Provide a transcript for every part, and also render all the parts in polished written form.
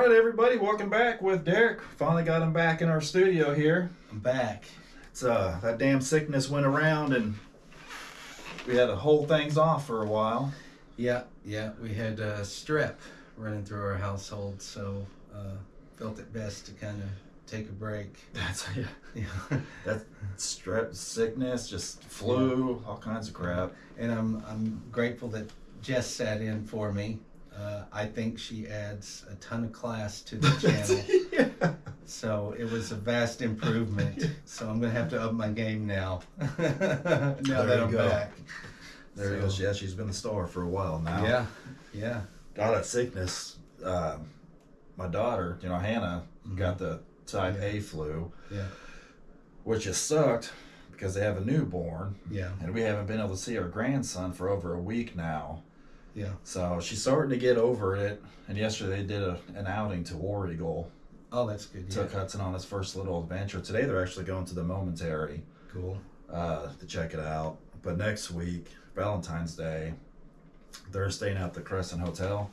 right, everybody, welcome back with Derek. Finally got him back in our studio here. I'm back. It's that damn sickness went around and we had to hold things off for a while. Yeah. We had strep running through our household, so felt it best to kind of take a break. That's Yeah. that's strep sickness, just flu, all kinds of crap. And I'm grateful that Jess sat in for me. I think she adds a ton of class to the channel. Yeah. So it was a vast improvement. So I'm going to have to up my game now. now that I'm back. There he goes. Yeah, she's been in the store for a while now. Yeah. Got that sickness. My daughter, Hannah, got the type A flu. Yeah. Which has sucked because they have a newborn. Yeah. And we haven't been able to see our grandson for over a week now. Yeah. So she's starting to get over it. And yesterday they did an outing to War Eagle. Oh, that's good. Took Hudson on his first little adventure. Today they're actually going to the Momentary. Cool. To check it out. But next week, Valentine's Day, they're staying at the Crescent Hotel.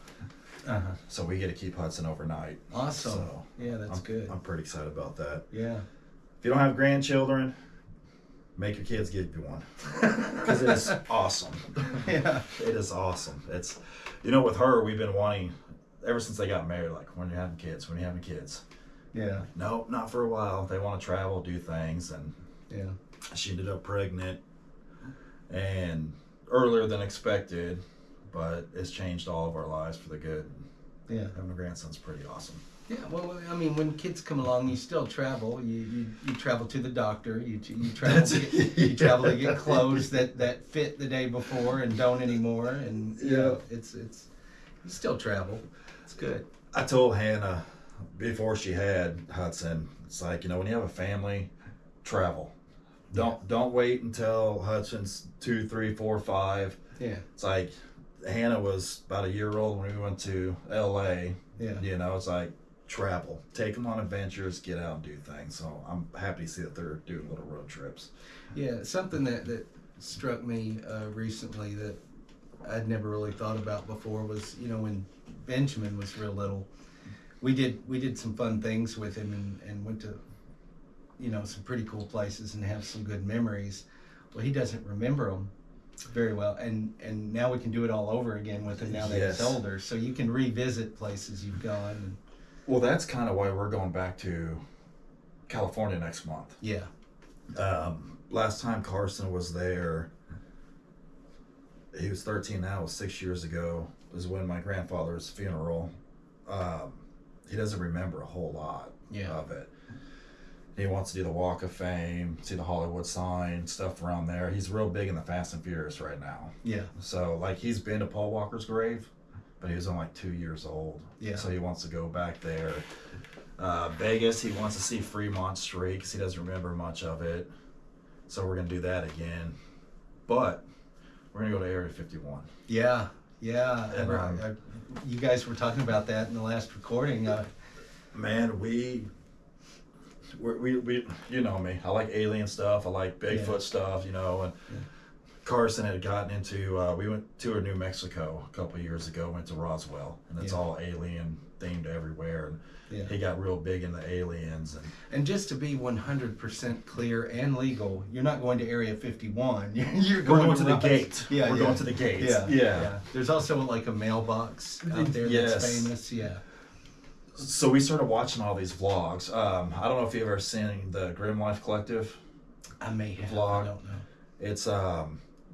So we get to keep Hudson overnight. Awesome. So yeah, that's good. I'm pretty excited about that. Yeah. If you don't have grandchildren, make your kids give you one. Because it is awesome. Yeah. It is awesome. It's, with her, we've been wanting, ever since they got married, like, when you're having kids. Yeah. Nope, not for a while. They want to travel, do things, and Yeah. she ended up pregnant, and earlier than expected, but it's changed all of our lives for the good. Yeah. Having a grandson's pretty awesome. Yeah, well, I mean, when kids come along, you still travel. You travel to the doctor. You travel you travel to get clothes that fit the day before and don't anymore. And it's you still travel. It's good. I told Hannah before she had Hudson, it's like, when you have a family, travel. Don't wait until Hudson's 2, 3, 4, 5. Yeah. It's like Hannah was about a year old when we went to LA. Yeah. It's like, travel, take them on adventures, get out and do things. So I'm happy to see that they're doing little road trips. Yeah, something that struck me recently that I'd never really thought about before was, when Benjamin was real little, we did some fun things with him and went to, some pretty cool places and have some good memories. Well, he doesn't remember them very well, and now we can do it all over again with him now that he's older. So you can revisit places you've gone. And, well, that's kind of why we're going back to California next month. Yeah. Last time Carson was there, he was 13 now, it was 6 years ago, was when my grandfather's funeral. He doesn't remember a whole lot of it. He wants to do the Walk of Fame, see the Hollywood sign, stuff around there. He's real big in the Fast and Furious right now. Yeah. So, like, he's been to Paul Walker's grave, but he was only like 2 years old. Yeah. So he wants to go back there. Vegas, he wants to see Fremont Street because he doesn't remember much of it. So we're going to do that again. But we're going to go to Area 51. Yeah. And, you guys were talking about that in the last recording. Man, we you know me. I like alien stuff. I like Bigfoot stuff, and Carson had gotten into, we went to New Mexico a couple of years ago, went to Roswell, and it's all alien themed everywhere. And he got real big into aliens. And just to be 100% clear and legal, you're not going to Area 51. We're going to the gate. Yeah, we're going to the gate. Yeah. There's also like a mailbox out there that's famous. Yeah. So we started watching all these vlogs. I don't know if you've ever seen the Grim Life Collective. I may have. Vlog. I don't know. It's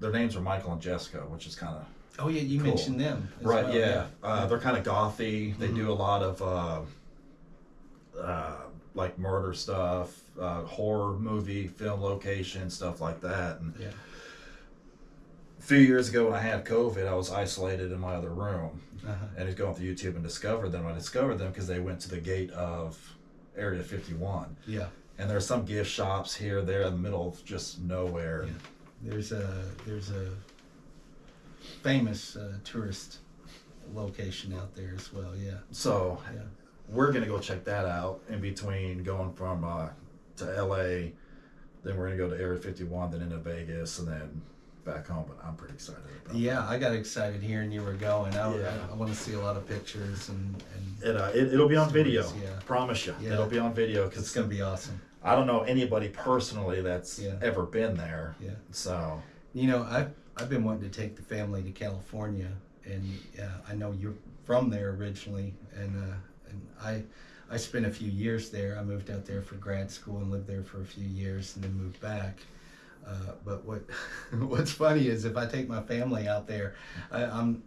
their names are Michael and Jessica, which is kind of you cool. Mentioned them as right? well, they're kind of gothy. They do a lot of like murder stuff, horror movie, film location stuff like that. And a few years ago when I had COVID, I was isolated in my other room. And he's going through YouTube and discovered them. I discovered them because they went to the gate of Area 51. Yeah. And there's some gift shops here, there in the middle of just nowhere. Yeah. There's a famous tourist location out there as well. Yeah. So we're gonna go check that out in between going from to LA. Then we're gonna go to Area 51, then into Vegas, and then back home, but I'm pretty excited about Yeah, I got excited hearing you were going. Yeah. I want to see a lot of pictures and It'll be on stories, video. yeah. Promise you, Yeah. it'll be on video it's because gonna be awesome. I don't know anybody personally that's Yeah. ever been there. Yeah. So You know, I've been wanting to take the family to California, and I know you're from there originally, and I spent a few years there. I moved out there for grad school and lived there for a few years, and then moved back. But what's funny is if I take my family out there, I'm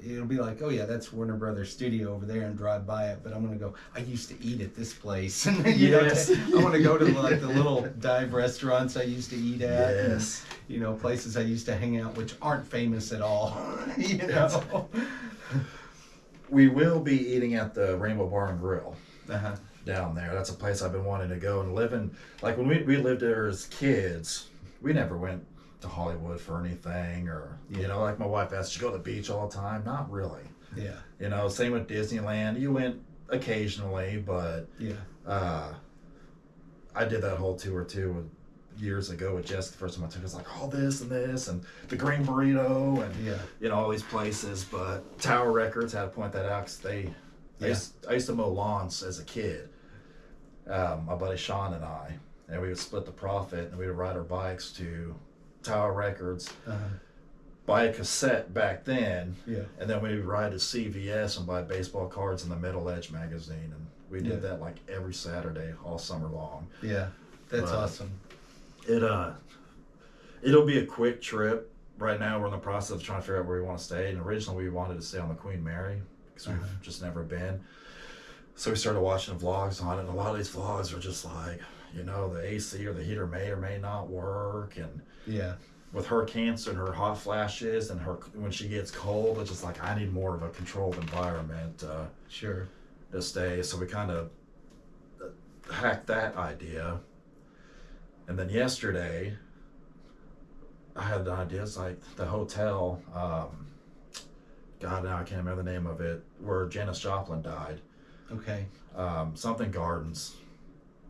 it'll be like, oh yeah, that's Warner Brothers studio over there, and drive by it. But I'm gonna go. I used to eat at this place, and Yes. I want to go to like the little dive restaurants I used to eat at. yes, And, places I used to hang out, which aren't famous at all. you know. we will be eating at the Rainbow Bar and Grill Uh-huh. down there. That's a place I've been wanting to go and live in. Like when we lived there as kids, we never went to Hollywood for anything, or like my wife asked, "You go to the beach all the time?" Not really. Yeah. Same with Disneyland. You went occasionally, but Yeah. I did that whole tour too years ago with Jess. The first time I took it, was like all this and this and the Green Burrito and Yeah. all these places. But Tower Records, had to point that out because I used to mow lawns as a kid. My buddy Sean and I, and we would split the profit, and we would ride our bikes to Tower Records, Uh-huh. buy a cassette back then, Yeah. and then we would ride to CVS and buy baseball cards in the Metal Edge magazine, and we did that like every Saturday all summer long. Yeah. That's But awesome. It'll be a quick trip. Right now we're in the process of trying to figure out where we want to stay, and originally we wanted to stay on the Queen Mary because we've just never been. So we started watching vlogs on it, and a lot of these vlogs are just like, the AC or the heater may or may not work, and Yeah. with her cancer and her hot flashes and her when she gets cold, it's just like I need more of a controlled environment Sure. to stay. So we kind of hacked that idea, and then yesterday I had the idea. It's like the hotel. God, now I can't remember the name of it, where Janis Joplin died. Okay. Something Gardens.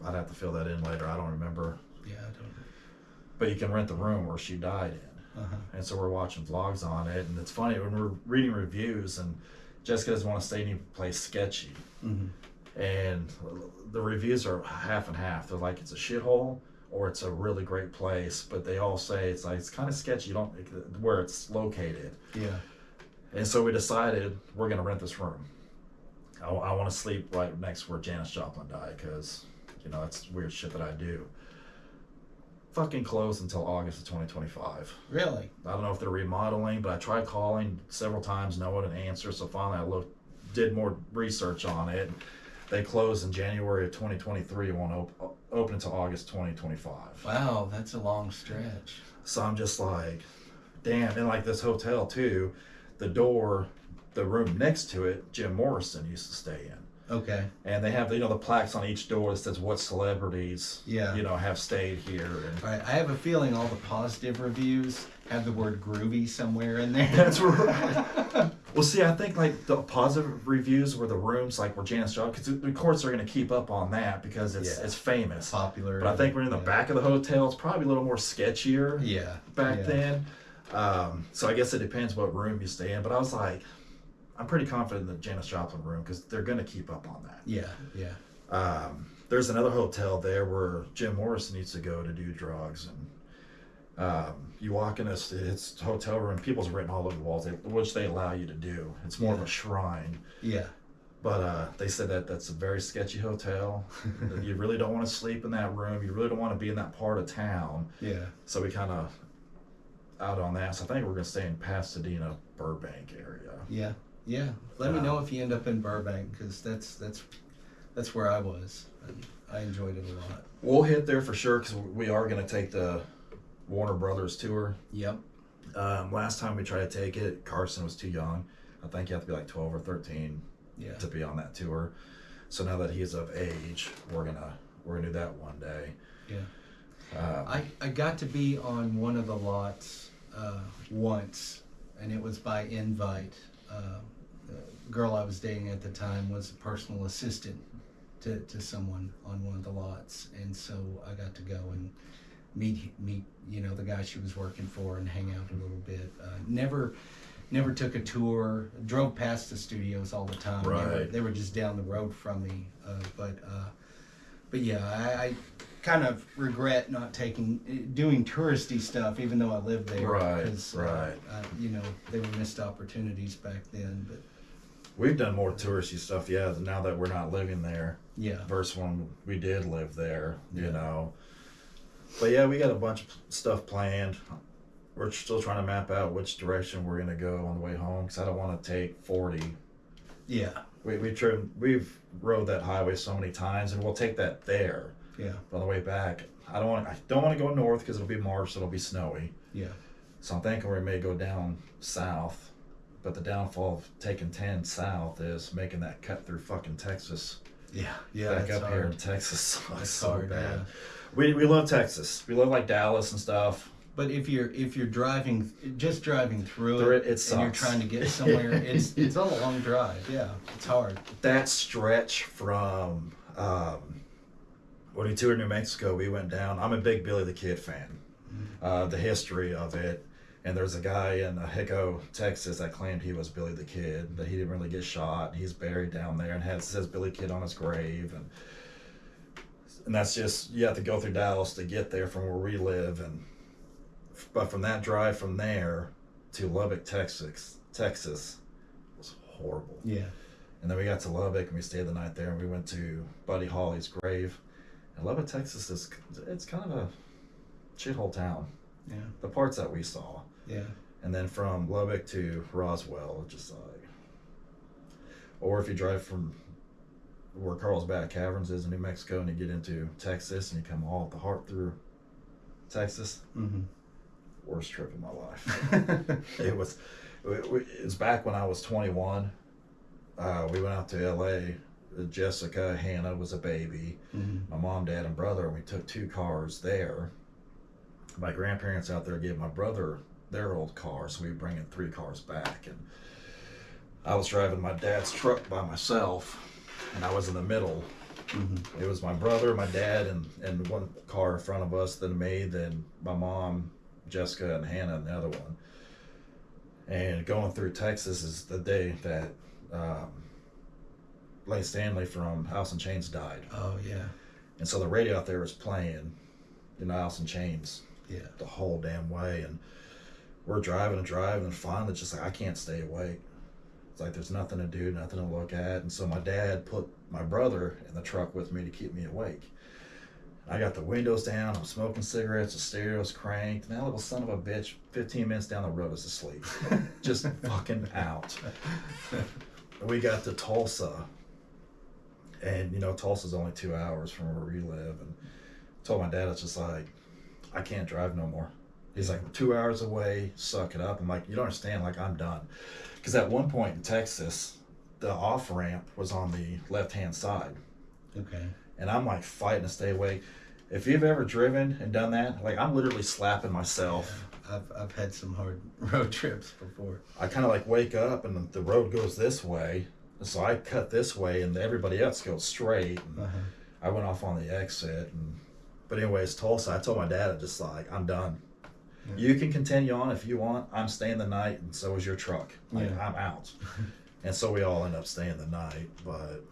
I'd have to fill that in later. I don't remember. Yeah. I don't. But you can rent the room where she died in. Uh-huh. And so we're watching vlogs on it, and it's funny when we're reading reviews, and Jessica doesn't want to stay any place sketchy, Mm-hmm. and the reviews are half and half. They're like it's a shithole or it's a really great place, but they all say it's kind of sketchy. You don't where it's located. Yeah. And so we decided we're gonna rent this room. I want to sleep right next to where Janis Joplin died because that's weird shit that I do. Fucking closed until August of 2025. Really? I don't know if they're remodeling, but I tried calling several times, no one would answer. So finally, did more research on it. They closed in January of 2023. Won't open until August 2025. Wow, that's a long stretch. So I'm just like, damn. And like this hotel too, the room next to it, Jim Morrison used to stay in. Okay. And they have the plaques on each door that says what celebrities have stayed here. And All right. I have a feeling all the positive reviews have the word groovy somewhere in there. that's right. Well, see, I think like the positive reviews were the rooms like where Janis Joplin, because of course they're going to keep up on that because it's famous. Popular. But I think we're in the back of the hotel. It's probably a little more sketchier. Yeah. Back then. So I guess it depends what room you stay in. But I was like, I'm pretty confident in the Janis Joplin room because they're going to keep up on that. Yeah. Yeah. There's another hotel there where Jim Morrison needs to go to do drugs, and you walk in it's hotel room. People's written all over the walls, which they allow you to do. It's more of a shrine. Yeah. But they said that's a very sketchy hotel. You really don't want to sleep in that room. You really don't want to be in that part of town. Yeah. So we kind of out on that. So I think we're going to stay in Pasadena, Burbank area. Yeah. Yeah. Let me know if you end up in Burbank because that's where I was. And I enjoyed it a lot. We'll hit there for sure because we are going to take the Warner Brothers tour. Yep. Last time we tried to take it, Carson was too young. I think you have to be like 12 or 13 to be on that tour. So now that he's of age, we're gonna do that one day. Yeah. I got to be on one of the lots once, and it was by invite. The girl I was dating at the time was a personal assistant to someone on one of the lots, and so I got to go and meet the guy she was working for and hang out a little bit. Never took a tour. Drove past the studios all the time. Right. They were just down the road from me. But yeah, I kind of regret not doing touristy stuff, even though I lived there. Right. Cause, Right. They were missed opportunities back then. But We've done more touristy stuff, yeah, now that we're not living there. yeah. Versus when we did live there, you Yeah. know. But yeah, we got a bunch of stuff planned. We're still trying to map out which direction we're gonna go on the way home because I don't want to take 40. Yeah. We've rode that highway so many times, and we'll take that there. Yeah. But on the way back, I don't want to go north because it'll be March, so it'll be snowy. Yeah. So I'm thinking we may go down south. But the downfall of taking 10 south is making that cut through fucking Texas. Yeah. Back up hard. here in Texas sucks That's so hard, bad. yeah. We love Texas. We love like Dallas and stuff. But if you're driving through Through it, it and you're sucks. trying to get somewhere, it's a long drive. Yeah, it's hard. That stretch from when we toured New Mexico, we went down. I'm a big Billy the Kid fan. The history of it. And there's a guy in Hicko, Texas that claimed he was Billy the Kid, that he didn't really get shot. He's buried down there and says Billy Kid on his grave. And that's just, you have to go through Dallas to get there from where we live. But from that drive from there to Lubbock, Texas was horrible. Yeah. And then we got to Lubbock and we stayed the night there and we went to Buddy Holly's grave. And Lubbock, Texas it's kind of a shithole town. Yeah. The parts that we saw. Yeah. And then from Lubbock to Roswell, just like, or if you drive from where Carlsbad Caverns is in New Mexico and you get into Texas and you come all at the heart through Texas, Mm-hmm. worst trip of my life. It was back when I was 21. We went out to LA. Jessica, Hannah was a baby. Mm-hmm. My mom, dad, and brother, and we took 2 cars there. My grandparents out there gave my brother their old car, so we were bringing 3 cars back. And I was driving my dad's truck by myself, and I was in the middle. Mm-hmm. It was my brother, my dad, and one car in front of us, then me, then my mom, Jessica, and Hannah in the other one. And going through Texas is the day that Lane Stanley from Alice in Chains died. Oh yeah. And so the radio out there was playing, Alice in Chains. Yeah. The whole damn way, and we're driving and finally it's just like I can't stay awake. It's like there's nothing to do, nothing to look at, and so my dad put my brother in the truck with me to keep me awake. I got the windows down, I'm smoking cigarettes, the stereo's cranked, and that little son of a bitch 15 minutes down the road is asleep. Just fucking out. We got to Tulsa, and Tulsa's only 2 hours from where we live, and I told my dad, it's just like, I can't drive no more. He's like, 2 hours away, suck it up. I'm like, you don't understand, like, I'm done. Because at one point in Texas, the off-ramp was on the left-hand side. Okay. And I'm like fighting to stay awake. If you've ever driven and done that, like, I'm literally slapping myself. Yeah. I've had some hard road trips before. I kind of like wake up and the road goes this way. So I cut this way and everybody else goes straight. And I went off on the exit. But anyways, Tulsa, I told my dad, just like, I'm done. Yeah. You can continue on if you want. I'm staying the night, and so is your truck. Like, yeah. I'm out. And so we all end up staying the night. But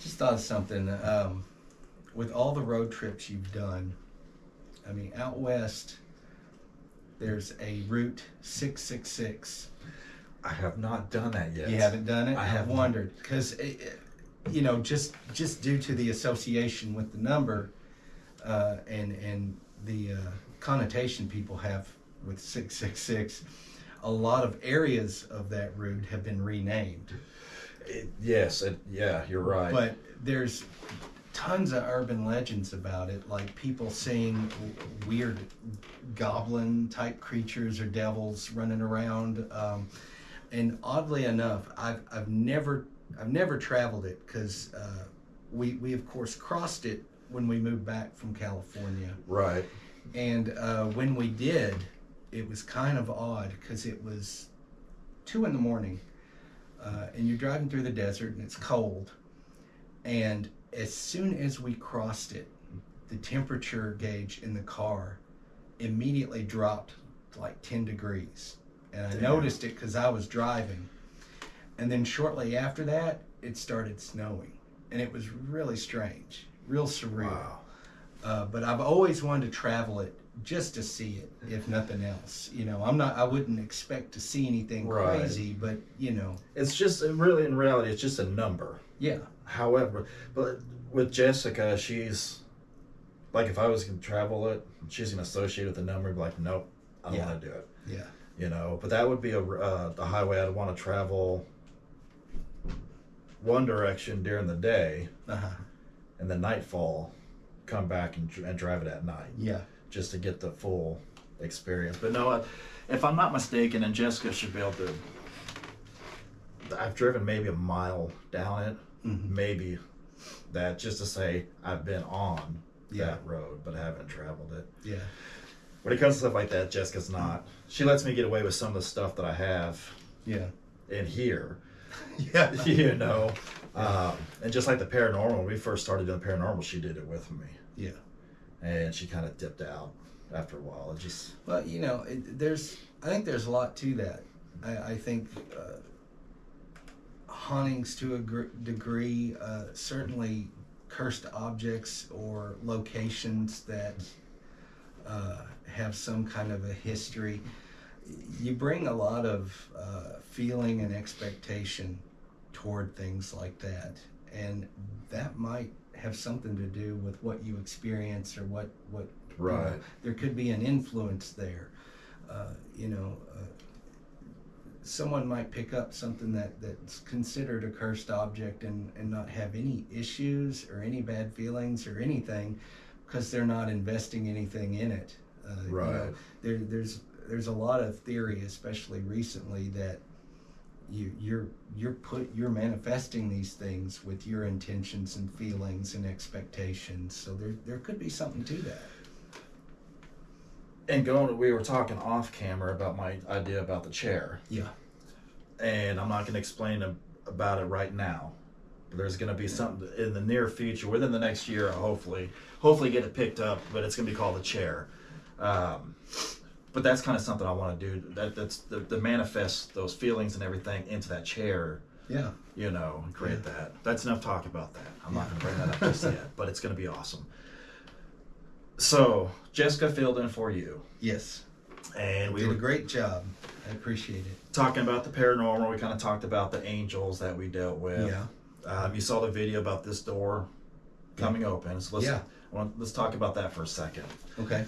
just thought of something. With all the road trips you've done, I mean, out west, there's a Route 666. I have not done that yet. You haven't done it? I have wondered. Because, just due to the association with the number, and the connotation people have with 666, a lot of areas of that route have been renamed. Yeah, you're right. But there's tons of urban legends about it, like people seeing weird goblin type creatures or devils running around. And oddly enough, I've never traveled it because we of course crossed it when we moved back from California. Right. And when we did, it was kind of odd because it was 2 a.m, and you're driving through the desert and it's cold. And as soon as we crossed it, the temperature gauge in the car immediately dropped like 10 degrees. And I Damn. noticed it because I was driving. And then shortly after that, it started snowing. And it was really strange, real surreal. Wow. But I've always wanted to travel it just to see it, if nothing else. You know, I wouldn't expect to see anything Right. crazy, but you know. It's just really, in reality, it's just a number. Yeah. However, but with Jessica, she's like, if I was going to travel it, she's going to associate with the number and be like, nope, I don't Yeah. want to do it. Yeah. You know, but that would be the highway I'd want to travel one direction during the day, Uh-huh. and then nightfall, come back and drive it at night, Yeah. just to get the full experience. But no, if I'm not mistaken, and Jessica should be able to, I've driven maybe a mile down it, Mhm. maybe that, just to say I've been on Yeah. that road, but I haven't traveled it. Yeah. When it comes to stuff like that, Jessica's not. She lets me get away with some of the stuff that I have Yeah. in here. Yeah. You know, and just like the paranormal, when we first started doing paranormal, she did it with me, Yeah. and she kind of dipped out after a while. It just, Well, you know, I think there's a lot to that. I think hauntings to a degree, certainly cursed objects or locations that have some kind of a history. You bring a lot of feeling and expectation toward things like that, and that might have something to do with what you experience or what right. you know, there could be an influence there. Someone might pick up something that's considered a cursed object and not have any issues or any bad feelings or anything because they're not investing anything in it. Right. There's a lot of theory, especially recently, that you're manifesting these things with your intentions and feelings and expectations. So there could be something to that. And we were talking off camera about my idea about the chair, Yeah. and I'm not going to explain about it right now. But there's going to be something in the near future, within the next year, hopefully get it picked up. But it's going to be called the chair. But that's kind of something I want to do. That's to manifest those feelings and everything into that chair. Yeah. You know, and create that. That's enough talk about that. I'm not going to bring that up just yet, but it's going to be awesome. So Jessica filled in for you, Yes. and we Did were a great job. I appreciate it. talking about the paranormal. We kind of talked about the angels that we dealt with. Yeah. You saw the video about this door coming open. So Yeah. let's talk about that for a second. Okay.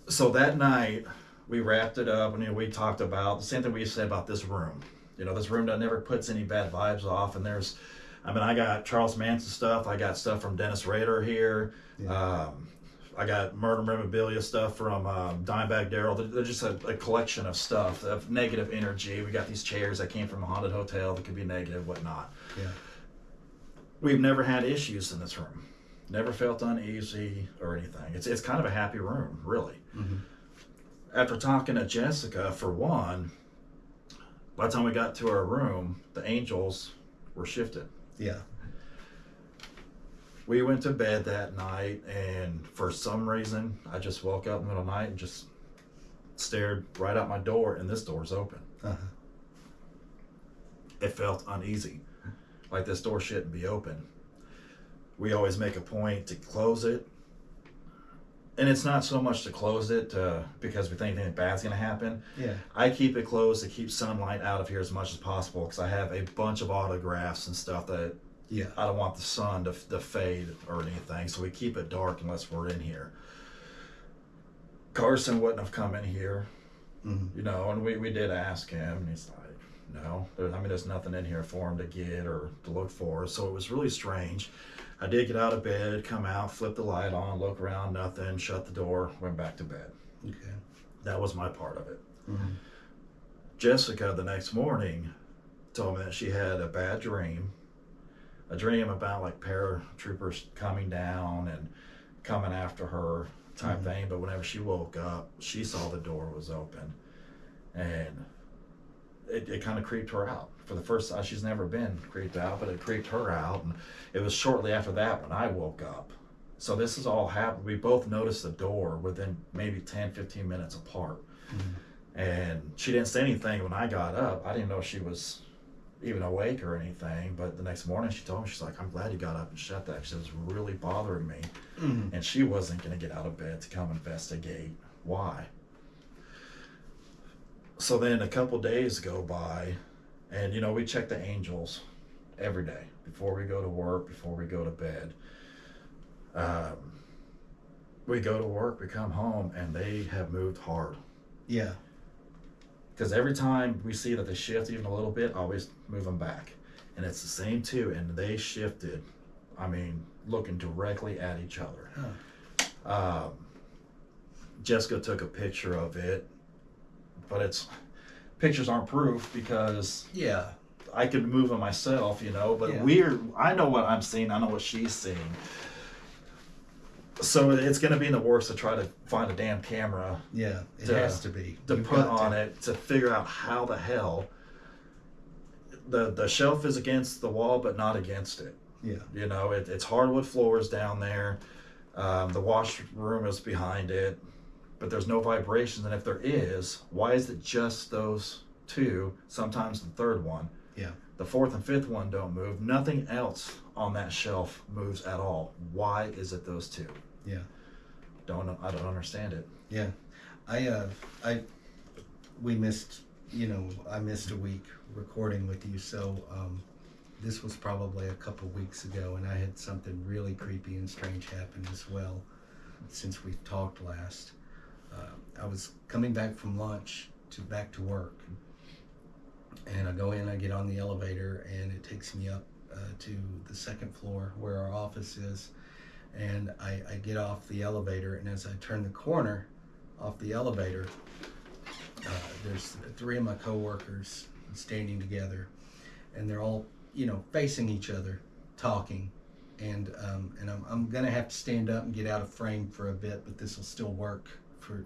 So that night, we wrapped it up, and we talked about the same thing we used to say about this room. You know, this room that never puts any bad vibes off. And I got Charles Manson stuff. I got stuff from Dennis Rader here. Yeah. I got murder memorabilia stuff from Dimebag Darrell. They're just a collection of stuff of negative energy. We got these chairs that came from a haunted hotel that could be negative, whatnot. Yeah. We've never had issues in this room. Never felt uneasy or anything. It's kind of a happy room, really. Mm-hmm. After talking to Jessica, for one, by the time we got to our room, the angels were shifted. Yeah. We went to bed that night, and for some reason, I just woke up in the middle of the night and just stared right out my door, and this door's open. Uh-huh. It felt uneasy, like this door shouldn't be open. We always make a point to close it, and it's not so much to close it because we think anything bad's going to happen. Yeah. I keep it closed to keep sunlight out of here as much as possible because I have a bunch of autographs and stuff that Yeah. I don't want the sun to fade or anything, so we keep it dark unless we're in here. Carson wouldn't have come in here, Mm-hmm. you know, and we did ask him, and he's like, no, there's nothing in here for him to get or to look for, so it was really strange. I did get out of bed, come out, flip the light on, look around, nothing, shut the door, went back to bed. Okay. That was my part of it. Mm-hmm. Jessica, the next morning, told me that she had a bad dream. A dream about like paratroopers coming down and coming after her type Mm-hmm. thing. But whenever she woke up, she saw the door was open, and it kind of creeped her out. For the first time, she's never been creeped out, but it creeped her out. And it was shortly after that when I woke up. So this has all happened. We both noticed the door within maybe 10, 15 minutes apart. And she didn't say anything when I got up. I didn't know she was even awake or anything. But the next morning she told me, she's like, I'm glad you got up and shut that, because it was really bothering me. And she wasn't going to get out of bed to come investigate why. So then a couple days go by, and we check the angels every day before we go to work, before we go to bed. We go to work, we come home, and they have moved hard. Yeah. Because every time we see that they shift even a little bit, I always move them back. And it's the same too, and they shifted, looking directly at each other. Jessica took a picture of it, but pictures aren't proof, because Yeah. I could move them myself, but Yeah. I know what I'm seeing, I know what she's seeing. So it's going to be in the works to try to find a damn camera Yeah. It has to be. to You've put got on to. it to figure out how the hell the shelf is against the wall but not against it. Yeah. It's hardwood floors down there. The washroom is behind it, but there's no vibration. And if there is, why is it just those two? Sometimes the third one. Yeah. The fourth and fifth one don't move. Nothing else on that shelf moves at all. Why is it those two? Yeah. I don't understand it. Yeah. We missed, I missed a week recording with you. So, this was probably a couple weeks ago, and I had something really creepy and strange happen as well since we talked last. I was coming back from lunch back to work, and I go in, I get on the elevator, and it takes me up to the second floor where our office is. And I get off the elevator, and as I turn the corner off the elevator, there's three of my coworkers standing together, and they're all, facing each other, talking. And I'm gonna have to stand up and get out of frame for a bit, but this will still work for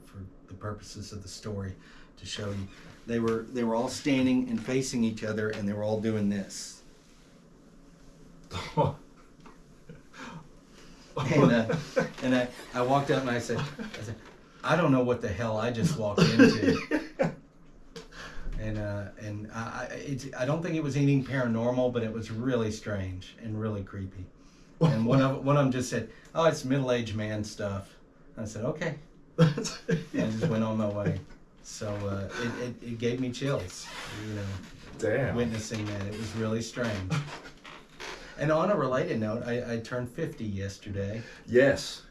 the purposes of the story to show you. They were all standing and facing each other, and they were all doing this. And I walked up and I said, I don't know what the hell I just walked into. And I don't think it was anything paranormal, but it was really strange and really creepy. And one of them just said, "Oh, it's middle-aged man stuff." I said, "Okay," and I just went on my way. So it gave me chills, Damn. witnessing that. It was really strange. And on a related note, I turned 50 yesterday. Yes.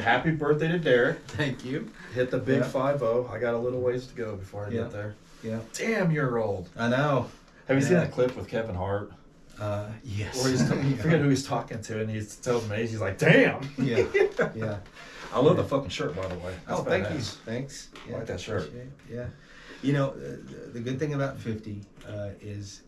Happy birthday to Derek. Thank you. Hit the big Yeah. 5-0. I got a little ways to go before I Yeah. get there. Yeah. Damn, you're old. I know. Have you seen Yeah. that clip with Kevin Hart? Yes. Or I forget who he's talking to, and he tells me, he's like, damn. Yeah. Yeah. I love the fucking shirt, by the way. That's Oh, thank you. badass. Thanks. I like that shirt. Appreciate it. Yeah. The good thing about 50 is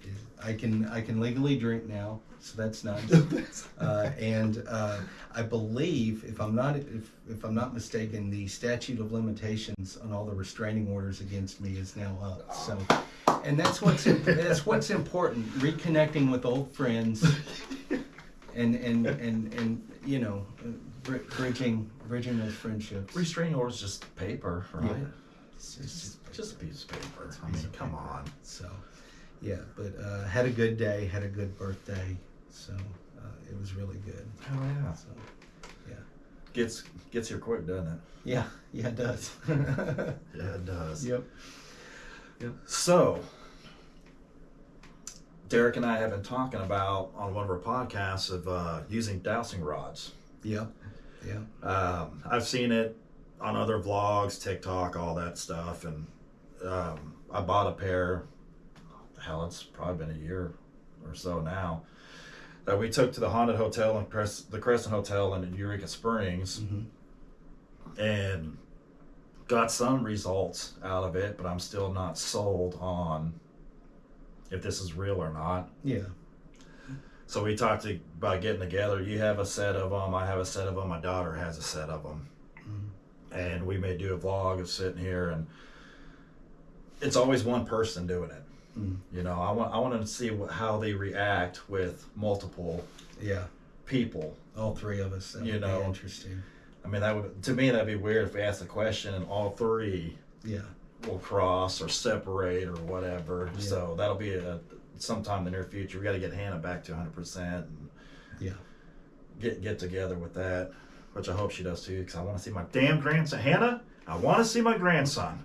I can legally drink now, so that's nice. And I believe, if I'm not mistaken, the statute of limitations on all the restraining orders against me is now up. So, and that's what's important. Reconnecting with old friends, and bridging those friendships. Restraining order is just paper, right? Yeah. It's just a piece of paper. It's a I piece mean, of come paper. on. So, yeah, but had a good day, had a good birthday, so it was really good. Oh, yeah. So, Gets here quick, doesn't it? yeah, it does. Yeah, it does. Yep. So, Derek and I have been talking about, on one of our podcasts, of using dowsing rods. Yeah. I've seen it on other vlogs, TikTok, all that stuff, and I bought a pair. Hell, it's probably been a year or so now. That we took to the haunted hotel in the Crescent Hotel in Eureka Springs, Mm-hmm. and got some results out of it, but I'm still not sold on if this is real or not. Yeah. So we talked about getting together. You have a set of them. I have a set of them. My daughter has a set of them. Mm-hmm. And we may do a vlog of sitting here, and it's always one person doing it. Mm-hmm. I want to see how they react with multiple Yeah. people. All three of us. That You would know. be interesting. I mean, to me that'd be weird if we asked the question and all three Yeah. will cross or separate or whatever. Yeah. So that'll be sometime in the near future. We got to get Hannah back to 100% and Yeah. get together with that, which I hope she does too, because I want to see my damn grandson. Hannah, I want to see my grandson.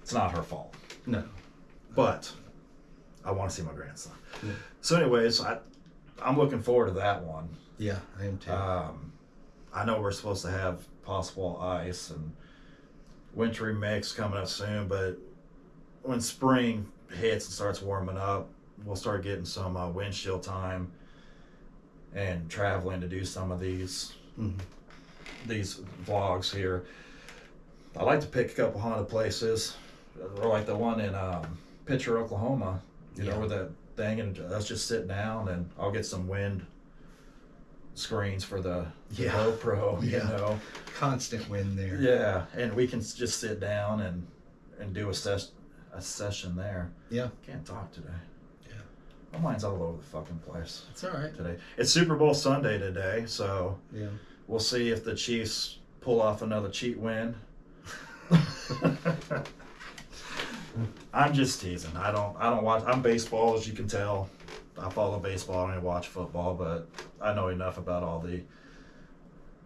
It's not her fault, No. but I want to see my grandson. Yeah. So, anyways, I'm looking forward to that one. Yeah, I am too. I know we're supposed to have possible ice and wintry mix coming up soon, but when spring hits and starts warming up, we'll start getting some windshield time and traveling to do some of these vlogs here. I like to pick a couple haunted places, or like the one in Pitcher, Oklahoma. You know, where that thing, and let's just sit down, and I'll get some wind screens for the GoPro. You know, constant wind there. yeah, and we can just sit down and do a session there. Yeah. Can't talk today. Yeah. My mind's all over the fucking place. It's all right. Today. It's Super Bowl Sunday today, so Yeah. we'll see if the Chiefs pull off another cheat win. I'm just teasing. I don't watch. I'm baseball, as you can tell. I follow baseball. I don't watch football, but I know enough about all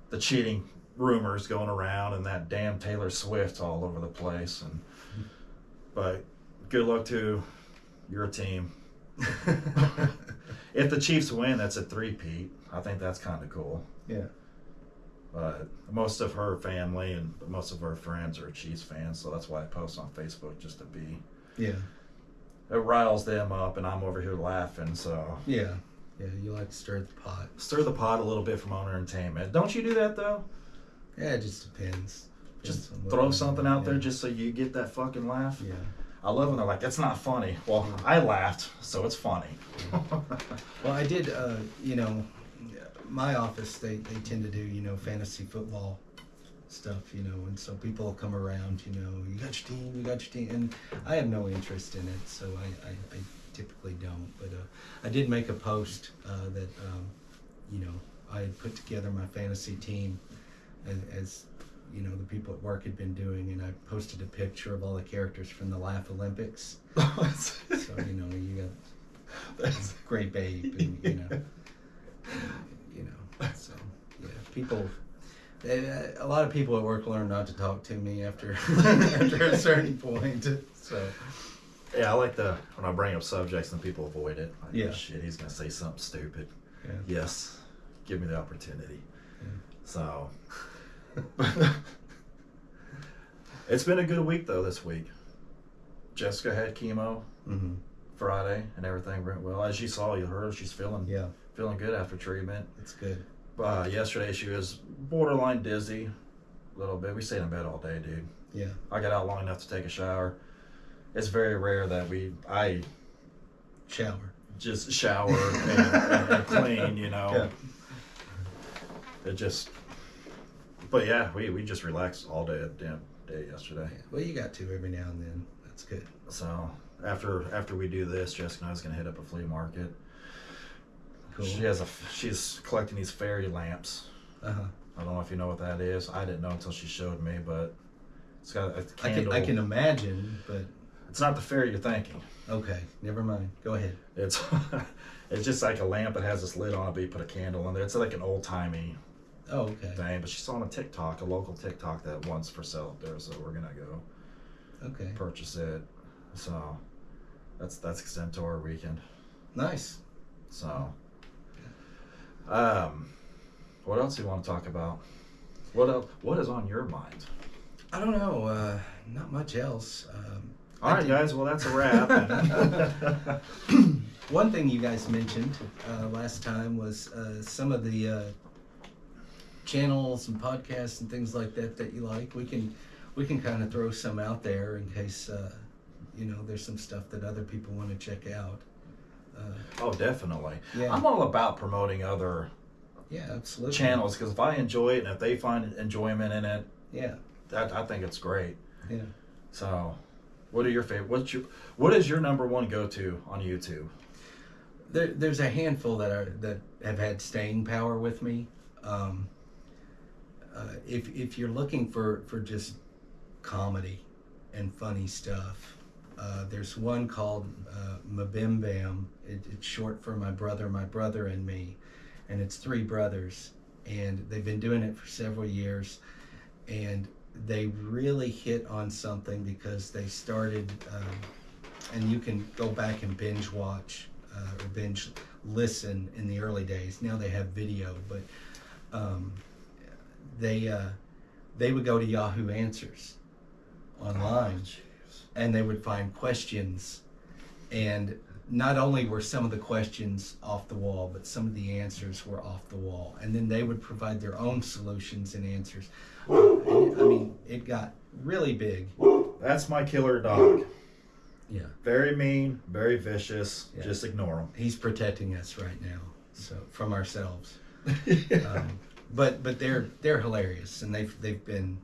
the cheating rumors going around and that damn Taylor Swift all over the place. And but good luck to your team. If the Chiefs win, that's a three-peat. I think that's kind of cool. Yeah. But most of her family and most of her friends are Chiefs fans, so that's why I post on Facebook, just to be. Yeah. It riles them up, and I'm over here laughing. So Yeah. Yeah. You like to stir the pot. stir the pot a little bit from owner entertainment. Don't you do that though? Yeah, it just depends. Just on what throw we're something doing. out there just so you get that fucking laugh. Yeah. I love when they're like, "That's not funny." Well, I laughed, so it's funny. Well, I did. My office they tend to do fantasy football stuff, and so people will come around, you got your team, and I have no interest in it, so I typically don't. But I did make a post that I had put together my fantasy team as the people at work had been doing, and I posted a picture of all the characters from the Laugh Olympics. So you got Great Babe, and so yeah, people. A lot of people at work learn not to talk to me after a certain point. So Yeah, I like when I bring up subjects and people avoid it. Like, Yeah. oh, shit, he's gonna say something stupid. yeah. Yes, give me the opportunity. Yeah. So, it's been a good week though this week. Jessica had chemo Mm-hmm. Friday and everything went well. As you saw, you heard, she's feeling Yeah, good after treatment. it's good. Yesterday she was borderline dizzy a little bit. We stayed in bed all day, dude. Yeah, I got out long enough to take a shower. It's very rare that I shower. just shower and clean, Yeah. It just, but yeah, we just relaxed all day yesterday. Yeah. Well, you got to every now and then. That's good. So after we do this, Jessica and I was gonna hit up a flea market. Cool. She's collecting these fairy lamps. Uh-huh. I don't know if you know what that is. I didn't know until she showed me, but it's got a candle. I can imagine, but It's not the fairy you're thinking. okay, never mind. Go ahead. It's it's just like a lamp that has this lid on it, but you put a candle in there. It's like an old timey Oh, okay. thing. But she saw on a local TikTok that one's for sale up there, so we're gonna go Okay. purchase it. So that's extend to our weekend. Nice. So what else do you want to talk about? What is on your mind? I don't know. Not much else. All right, guys. Well, that's a wrap. One thing you guys mentioned last time was some of the channels and podcasts and things like that you like. We can kind of throw some out there in case there's some stuff that other people want to check out. Oh, definitely. Yeah. I'm all about promoting other Yeah, absolutely. channels because if I enjoy it and if they find enjoyment in it, Yeah. I think it's great. Yeah. So, what are your favorite? What is your number one go to on YouTube? There's a handful that have had staying power with me. If you're looking for just comedy and funny stuff, there's one called Mabim Bam. It's short for my brother, and me, and it's three brothers, and they've been doing it for several years, and they really hit on something because they started, and you can go back and binge watch or binge listen in the early days. Now they have video, but they would go to Yahoo Answers online, and they would find questions, and not only were some of the questions off the wall, but some of the answers were off the wall, and then they would provide their own solutions and answers. And I mean, it got really big. That's my killer dog. Yeah, Very mean, very vicious. Yeah. Just ignore him. he's protecting us right now, so from ourselves. But they're hilarious, and they've been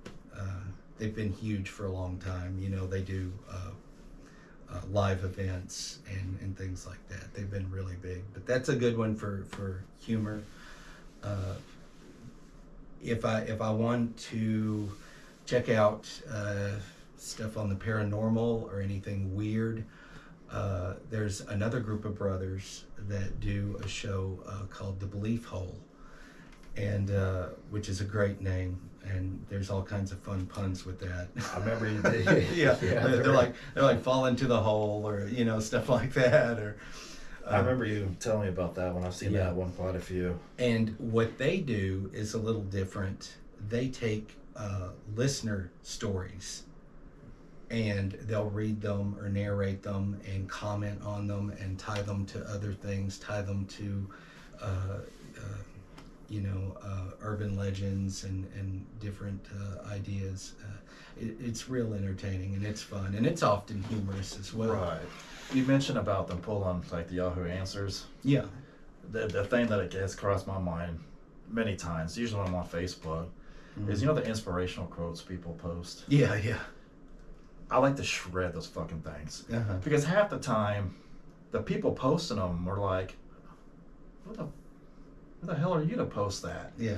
huge for a long time. You know, they do live events and things like that. They've been really big. But that's a good one for humor. If I want to check out stuff on the paranormal or anything weird, there's another group of brothers that do a show called The Belief Hole, and which is a great name, and there's all kinds of fun puns with that. I remember you yeah, Yeah, they're like fall into the hole, or stuff like that, or I remember you telling me about that one. I've seen Yeah. that one quite a few. and what they do is a little different. They take listener stories, and they'll read them or narrate them and comment on them and tie them to other things, tie them to urban legends and different ideas. It's real entertaining, and it's fun, and it's often humorous as well. Right. You mentioned about them pulling like the Yahoo Answers. Yeah. The thing that it has crossed my mind many times, usually when I'm on Facebook, is the inspirational quotes people post. Yeah, yeah. I like to shred those fucking things Uh-huh. because half the time, the people posting them are like, "Who the hell are you to post that?" Yeah.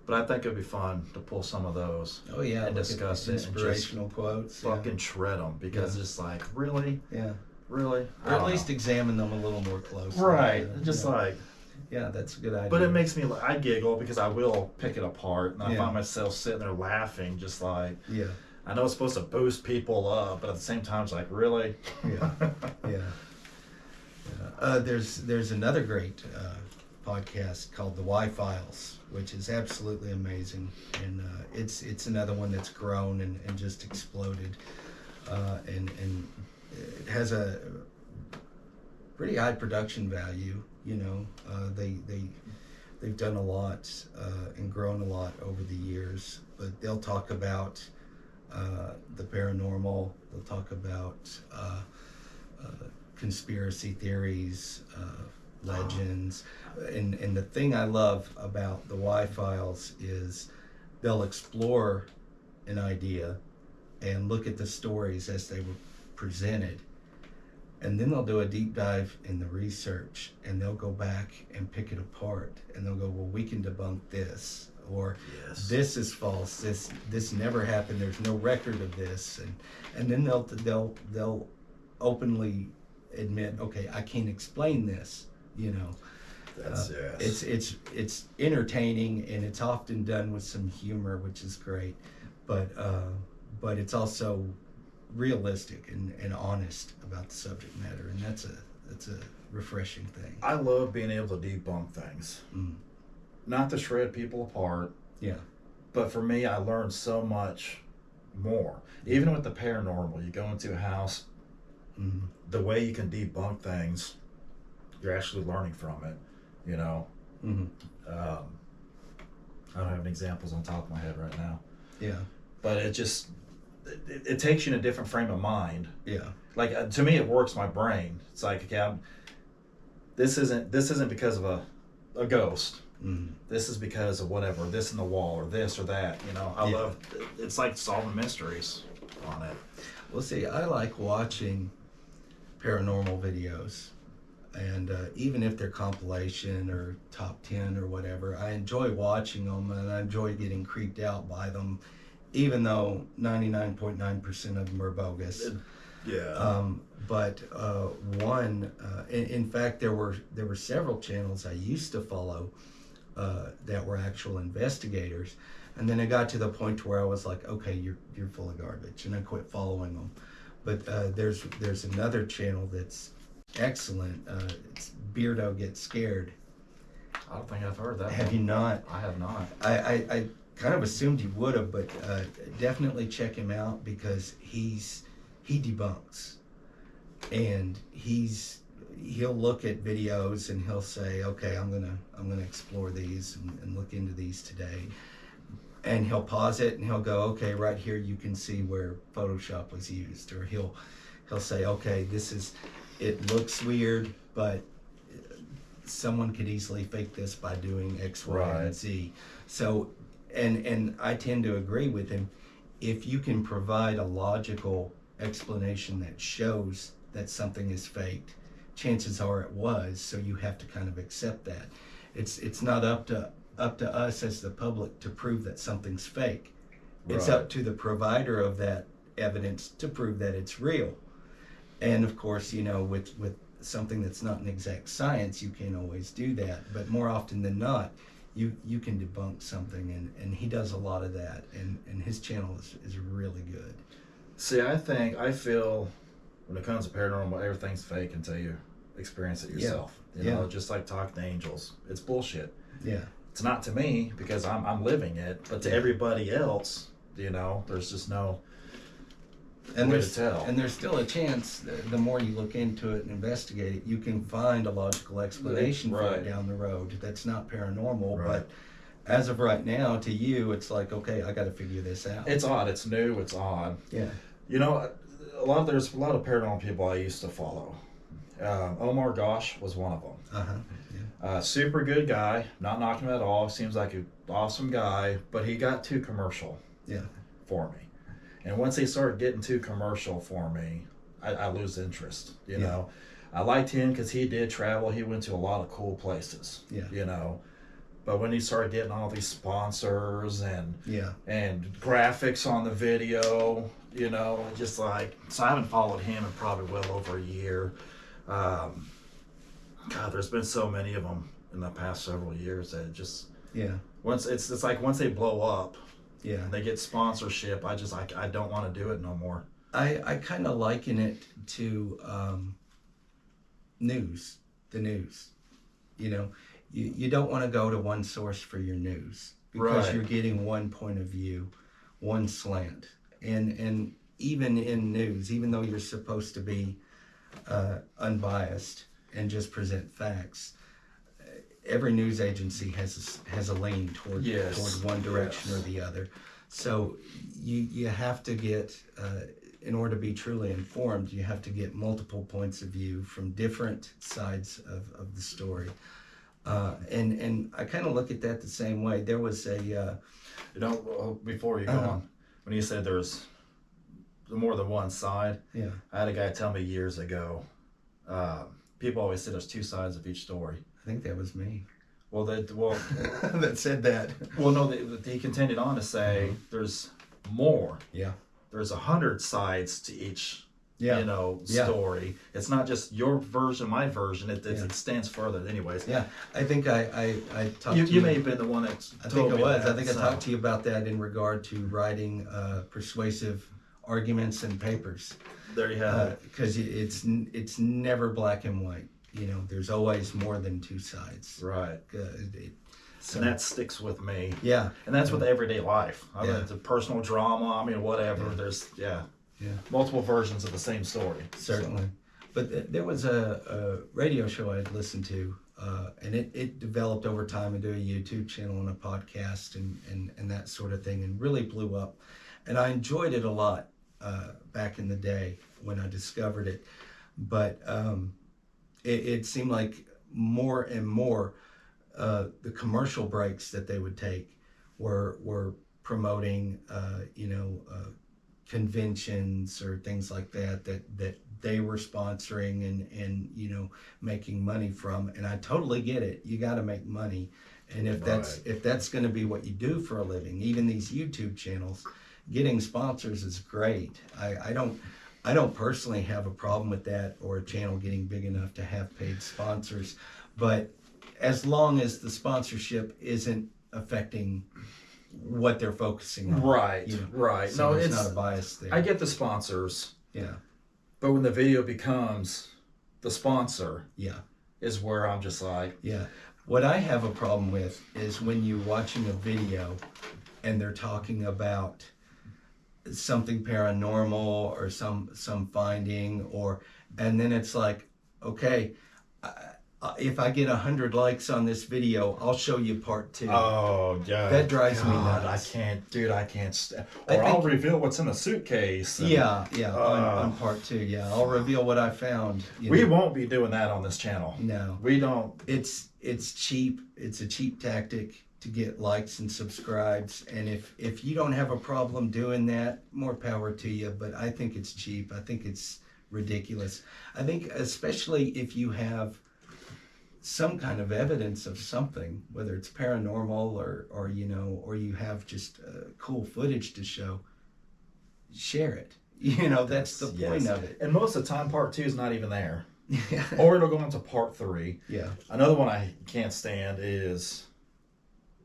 But I think it'd be fun to pull some of those Oh yeah. and look at discuss the it and just inspirational quotes. fucking shred them because Yeah. it's like, really, Yeah. really, I Or at don't least know. examine them a little more closely. Right, Yeah, just yeah. like. Yeah, that's a good idea. But it makes me, I giggle because I will pick it apart and I Yeah. find myself sitting there laughing, just like, Yeah. I know it's supposed to boost people up, but at the same time, it's like, really? Yeah. Yeah. There's another great podcast called The Y-Files, which is absolutely amazing, and it's another one that's grown and just exploded, and it has a pretty high production value. They've done a lot and grown a lot over the years, but they'll talk about the paranormal. They'll talk about conspiracy theories, legends, and the thing I love about the Y-Files is they'll explore an idea and look at the stories as they were presented, and then they'll do a deep dive in the research, and they'll go back and pick it apart, and they'll go, well, we can debunk this, or Yes. this is false, this never happened, there's no record of this, and then they'll openly admit, okay, I can't explain this. That's, yes. It's entertaining, and it's often done with some humor, which is great, but it's also realistic and honest about the subject matter, and that's a refreshing thing. I love being able to debunk things. Not to shred people apart, Yeah. but for me, I learned so much more. Even with the paranormal, you go into a house, Mm-hmm. the way you can debunk things, you're actually learning from it, Mm-hmm. I don't have any examples on top of my head right now, Yeah. but it takes you in a different frame of mind. Yeah. Like to me, it works my brain. It's like, okay, this isn't because of a ghost. Mm-hmm. This is because of whatever, this in the wall or this or that. I Yeah. love. It's like solving mysteries on it. Well, see, I like watching paranormal videos. And even if they're compilation or top 10 or whatever, I enjoy watching them and I enjoy getting creeped out by them, even though 99.9% of them are bogus. Yeah. But in fact, there were several channels I used to follow that were actual investigators, and then it got to the point where I was like, okay, you're full of garbage, and I quit following them. But there's another channel that's excellent. It's Beardo Gets Scared. I don't think I've heard that. Have you not? I have not. I kind of assumed you would have, but definitely check him out because he debunks, and he'll look at videos and he'll say, okay, I'm gonna explore these and look into these today, and he'll pause it and he'll go, okay, right here you can see where Photoshop was used, or he'll say, okay, it looks weird, but someone could easily fake this by doing X, Y, Right. and Z. So, and I tend to agree with him. If you can provide a logical explanation that shows that something is faked, chances are it was, so you have to kind of accept that. It's not up to us as the public to prove that something's fake. It's Right. up to the provider of that evidence to prove that it's real. And of course, with something that's not an exact science, you can't always do that. But more often than not, you can debunk something, and he does a lot of that, and his channel is really good. See, I feel when it comes to paranormal, everything's fake until you experience it yourself. You know, just like talking to angels. It's bullshit. Yeah. It's not to me because I'm living it, but to everybody else, there's just no way to tell. And there's still a chance the more you look into it and investigate it, you can find a logical explanation for Right. it down the road. That's not paranormal, Right. but as of right now, to you, it's like, okay, I got to figure this out. It's odd. It's new. It's odd. Yeah. There's a lot of paranormal people I used to follow. Omar Gosh was one of them. Yeah. Super good guy. Not knocking him at all. Seems like an awesome guy, but he got too commercial. Yeah. For me. And once they started getting too commercial for me, I lose interest. You know, I liked him because he did travel. He went to a lot of cool places. Yeah. But when he started getting all these sponsors and Yeah. graphics on the video, just like, so I haven't followed him in probably well over a year. God, there's been so many of them in the past several years that just once it's like once they blow up, and they get sponsorship, I don't want to do it no more. I kind of liken it to news. The news, you don't want to go to one source for your news because Right. you're getting one point of view, one slant, and even in news, even though you're supposed to be unbiased and just present facts, every news agency has a lean toward one direction or the other. So you have to get, in order to be truly informed, you have to get multiple points of view from different sides of the story. And I kind of look at that the same way. There was a... before you go on, when you said there's more than one side, I had a guy tell me years ago, people always say there's two sides of each story. I think that was me. Well, that said that. Well, no, he continued on to say there's more. Yeah. There's 100 sides to each, story. It's not just your version, my version. It extends further. Anyways. Yeah. I think I talked to you. You may have been the one that I told think it me was. that, I think I talked to you about that in regard to writing persuasive arguments and papers. There you have it. Because it's never black and white. There's always more than two sides. Right. So, and that sticks with me. Yeah. And that's with everyday life. I mean, Yeah. it's a personal drama. I mean, whatever. Yeah. There's, Yeah. multiple versions of the same story. Certainly. So. But there was a radio show I had listened to, and it developed over time into a YouTube channel and a podcast and that sort of thing, and really blew up. And I enjoyed it a lot back in the day when I discovered it. But it seemed like more and more the commercial breaks that they would take were promoting, conventions or things like that they were sponsoring and you know, making money from. And I totally get it. You got to make money. And if that's going to be what you do for a living, even these YouTube channels, getting sponsors is great. I don't personally have a problem with that, or a channel getting big enough to have paid sponsors, but as long as the sponsorship isn't affecting what they're focusing on. Right, you know? right. So No, there's it's not a bias there. I get the sponsors, Yeah, but when the video becomes the sponsor, yeah, is where I'm just like, yeah. What I have a problem with is when you're watching a video and they're talking about something paranormal or some finding, and then it's like, okay, if I get 100 likes on this video, I'll show you part 2. oh yeah, That drives me nuts. I can't, dude. I can't. I I'll think- reveal what's in the suitcase. and- Yeah, on part 2. Yeah, I'll reveal what I found. We won't be doing that on this channel. No, We don't. it's cheap. It's a cheap tactic to get likes and subscribes. And if you don't have a problem doing that, more power to you. But I think it's cheap. I think it's ridiculous. I think especially if you have some kind of evidence of something, whether it's paranormal or you know, or you have just cool footage to show, share it. You know, that's the point Yes. of it. And most of the time, part 2 is not even there, Yeah. or it'll go into part 3. Yeah. Another one I can't stand is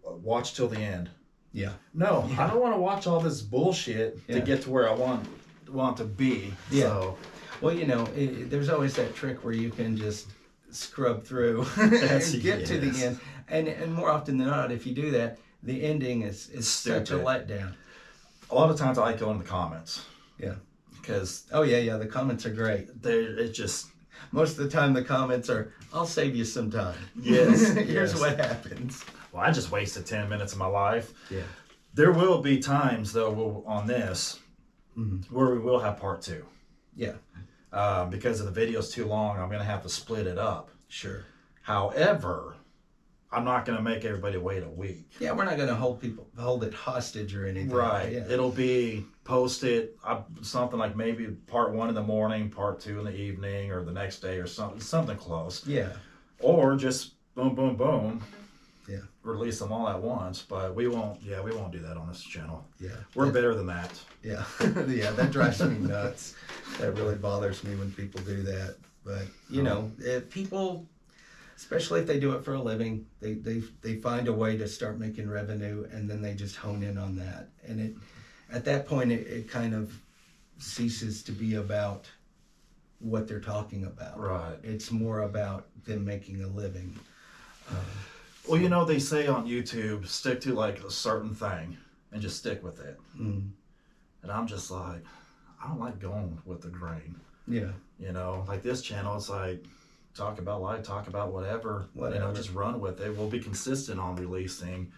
watch till the end. Yeah. No, Yeah. I don't want to watch all this bullshit Yeah. to get to where I want to be. Yeah. So, Well, you know, there's always that trick where you can just scrub through That's- and get to yes. the end. And more often than not, if you do that, the ending is such a Stupid. letdown. a lot of times I like going in the comments. Yeah. Because Oh, yeah. The comments are great. it just, Most of the time, the comments are, I'll save you some time. Yes, Here's yes. what happens. well, I just wasted 10 minutes of my life. Yeah. There will be times, though, on this Mhm. where we will have part 2. Yeah. Because if the video's too long, I'm going to have to split it up. Sure. However, I'm not going to make everybody wait a week. Yeah, we're not going to hold it hostage or anything. Right. Yeah. It'll be posted something like maybe part 1 in the morning, part 2 in the evening, or the next day, or something close. Yeah. Or just boom, boom, boom. Yeah. Release them all at once. But we won't do that on this channel. Yeah. We're better than that. Yeah, yeah, that drives me nuts. That really bothers me when people do that. But you know, if people, especially if they do it for a living, they find a way to start making revenue, and then they just hone in on that. And at that point, it kind of ceases to be about what they're talking about. Right. It's more about them making a living. Well, you know, they say on YouTube, stick to like a certain thing and just stick with it. Mm, And I'm just like, I don't like going with the grain. yeah, You know, like this channel, it's like, talk about life, talk about whatever. You know, Whatever. just run with it. We'll be consistent on releasing.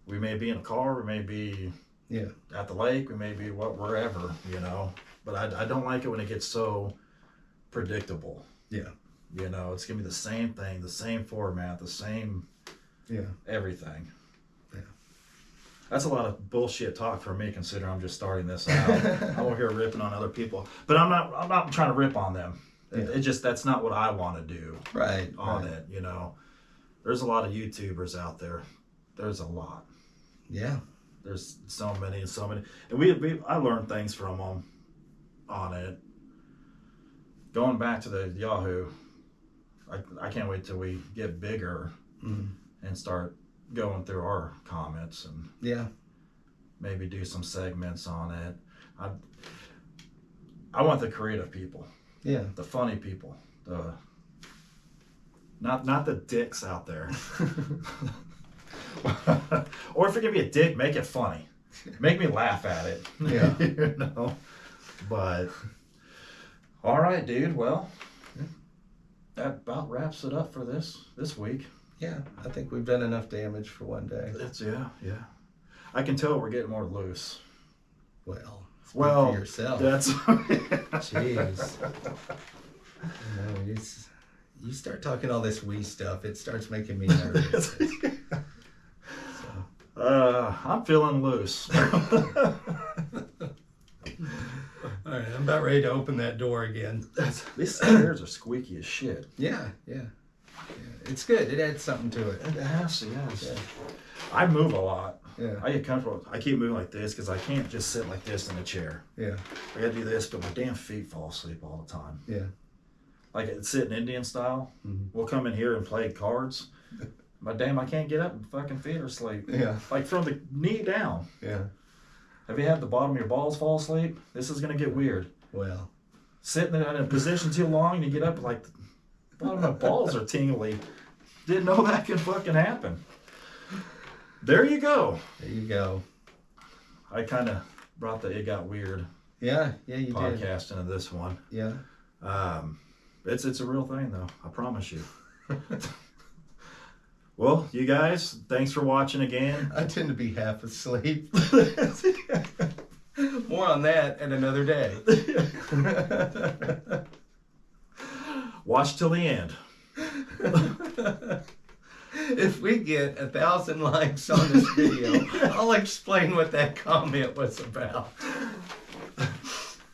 We may be in a car, we may be yeah, at the lake, we may be wherever, you know. But I don't like it when it gets so predictable. yeah, You know, it's going to be the same thing, the same format, the same yeah. everything. Yeah. That's a lot of bullshit talk for me, considering I'm just starting this out. I'm over here ripping on other people, but I'm not trying to rip on them. Yeah. It just, that's not what I want to do Right. on right. it. You know, there's a lot of YouTubers out there. There's a lot. Yeah. There's so many, and I learned things from them on it. Going back to the Yahoo, I can't wait till we get bigger Mm. and start going through our comments and Yeah. maybe do some segments on it. I want the creative people, Yeah. the funny people, the not the dicks out there. Or if you're gonna be a dick, make it funny. Make me laugh at it. Yeah. You know. But all right, dude. Well, that about wraps it up for this week. Yeah, I think we've done enough damage for one day. It's yeah. I can tell we're getting more loose. Well, speak Well, for yourself. that's Jeez. You know, you start talking all this wee stuff, it starts making me nervous. So, I'm feeling loose. about ready to open that door again. These stairs are squeaky as shit. Yeah. It's good. It adds something to it. It has to, yes. Yeah. I move a lot. Yeah. I get comfortable. I keep moving like this because I can't just sit like this in a chair. Yeah. I gotta do this, but my damn feet fall asleep all the time. Yeah. Like it's sitting Indian style. Mm-hmm. We'll come in here and play cards. But damn, I can't get up and fucking feet are asleep. Yeah. Like from the knee down. Yeah. Have you had the bottom of your balls fall asleep? This is gonna get weird. Well. Sitting in a position too long and you get up like the bottom of my balls are tingly. Didn't know that could fucking happen. There you go. There you go. I kind of brought the It Got Weird Yeah. Yeah, you did. podcast into this one. Yeah. It's a real thing though. I promise you. Well, you guys, thanks for watching again. I tend to be half asleep. More on that at another day. Watch till the end. If we get 1,000 likes on this video, I'll explain what that comment was about.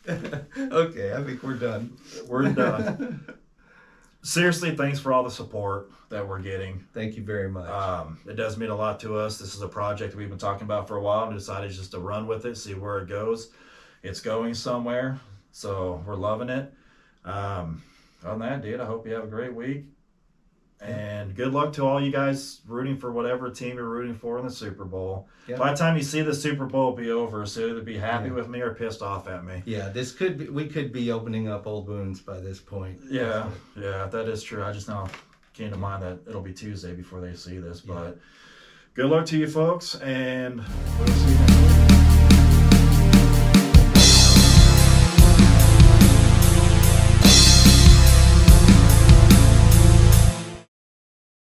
Okay, I think we're done. We're done. Seriously, thanks for all the support that we're getting. Thank you very much. It does mean a lot to us. This is a project we've been talking about for a while and decided just to run with it, see where it goes. It's going somewhere, so we're loving it. Other than that, dude, I hope you have a great week. And good luck to all you guys rooting for whatever team you're rooting for in the Super Bowl. Yeah. By the time you see the Super Bowl be over, so either be happy Yeah. with me or pissed off at me. Yeah, we could be opening up old wounds by this point. Yeah, that is true. I just now came to mind that it'll be Tuesday before they see this. Yeah. But good luck to you folks, and we'll see you next time.